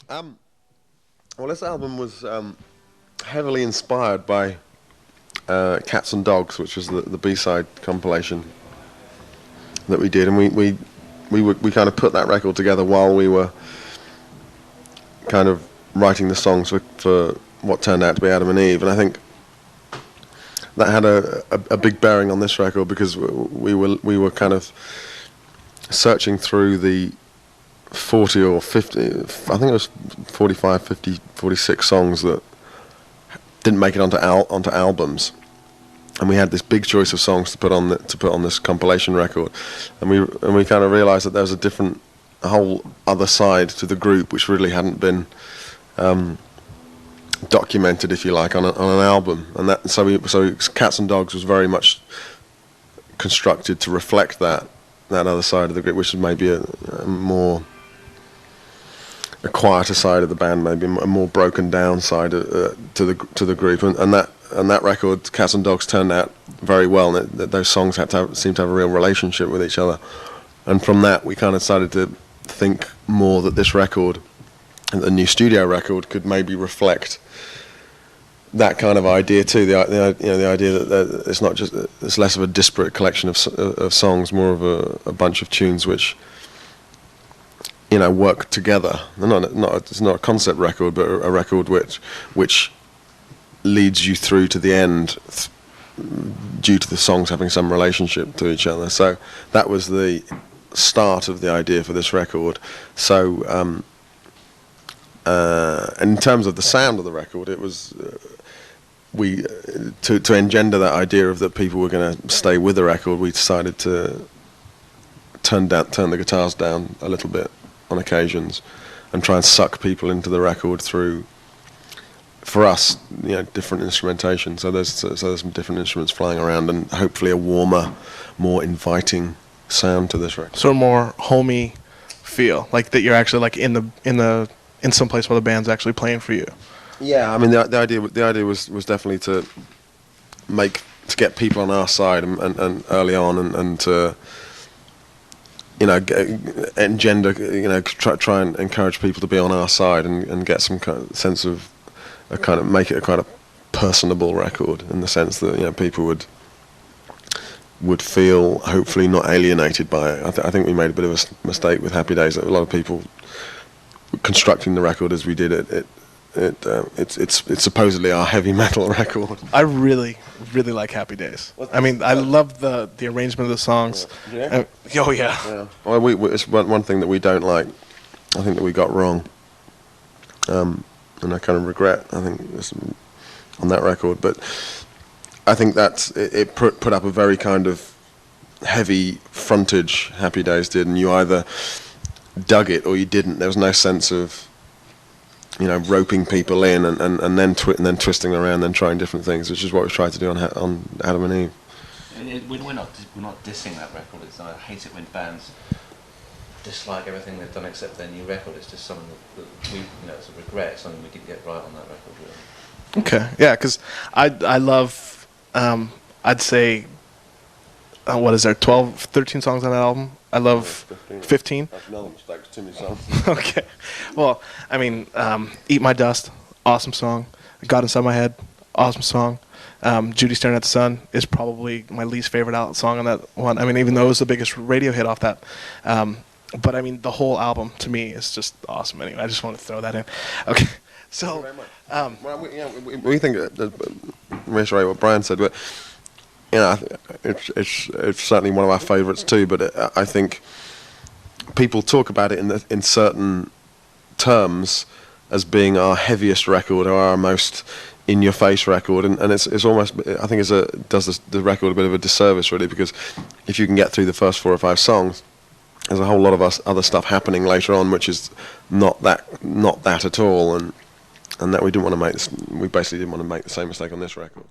Well, this album was heavily inspired by Cats and Dogs, which was the B-side compilation that we did, and we kind of put that record together while we were kind of writing the songs for what turned out to be Adam and Eve, and I think that had a big bearing on this record because we were kind of searching through the 40 or 50, I think it was 45, 50, 46 songs that didn't make it onto albums, and we had this big choice of songs to put on this compilation record, and we kind of realized that there was a whole other side to the group which really hadn't been documented, if you like, on an album, and that so Cats and Dogs was very much constructed to reflect that other side of the group, which is maybe a quieter side of the band, maybe a more broken down side to the group, and that record, Cats and Dogs, turned out very well, and those songs seemed to have a real relationship with each other, and from that we kind of started to think more that this record, the new studio record, could maybe reflect that kind of idea too. The idea that it's not just, it's less of a disparate collection of songs, more of a bunch of tunes which work together. It's not a concept record, but a record which leads you through to the end due to the songs having some relationship to each other. So that was the start of the idea for this record. So in terms of the sound of the record, it was to engender that idea of that people were going to stay with the record, we decided to turn the guitars down a little bit on occasions and try and suck people into the record through, for us, different instrumentation. So there's some different instruments flying around, and hopefully a warmer, more inviting sound to this record. Sort of more homey feel, like that you're actually like in some place where the band's actually playing for you. Yeah, I mean the idea was definitely to get people on our side and early on and to engender, try and encourage people to be on our side and get some kind of sense of make it a kind of personable record, in the sense that people would feel hopefully not alienated by it. I think we made a bit of a mistake with Happy Days. That a lot of people constructing the record as we did it's supposedly our heavy metal record. I really like Happy Days. I mean, I love the arrangement of the songs. Yeah. Oh yeah. Well, it's one thing that we don't like. I think that we got wrong, and I kind of regret. I think on that record, but I think that it put up a very kind of heavy frontage. Happy Days did, and you either dug it or you didn't. There was no sense of roping people in and then twisting around, then trying different things, which is what we tried to do on Adam and Eve. We're not dissing that record. I hate it when bands dislike everything they've done except their new record. It's just something that we, it's a regret, something we didn't get right on that record, really. Okay, yeah, because I love, I'd say, what is there, 12, 13 songs on that album? I love 15. That's another mistake, too many songs. Okay, well, I mean, Eat My Dust, awesome song. God Inside My Head, awesome song. Judy Staring at the Sun is probably my least favorite song on that one. I mean, even though it was the biggest radio hit off that. But I mean, the whole album to me is just awesome. Anyway, I just wanted to throw that in. Okay, so we think reiterate what Brian said, but it's certainly one of our favourites too. But I think people talk about it in certain terms as being our heaviest record or our most in-your-face record, and it's almost, I think does the record a bit of a disservice, really, because if you can get through the first 4 or 5 songs, there's a whole lot of other stuff happening later on, which is not that at all, and that we basically didn't want to make the same mistake on this record.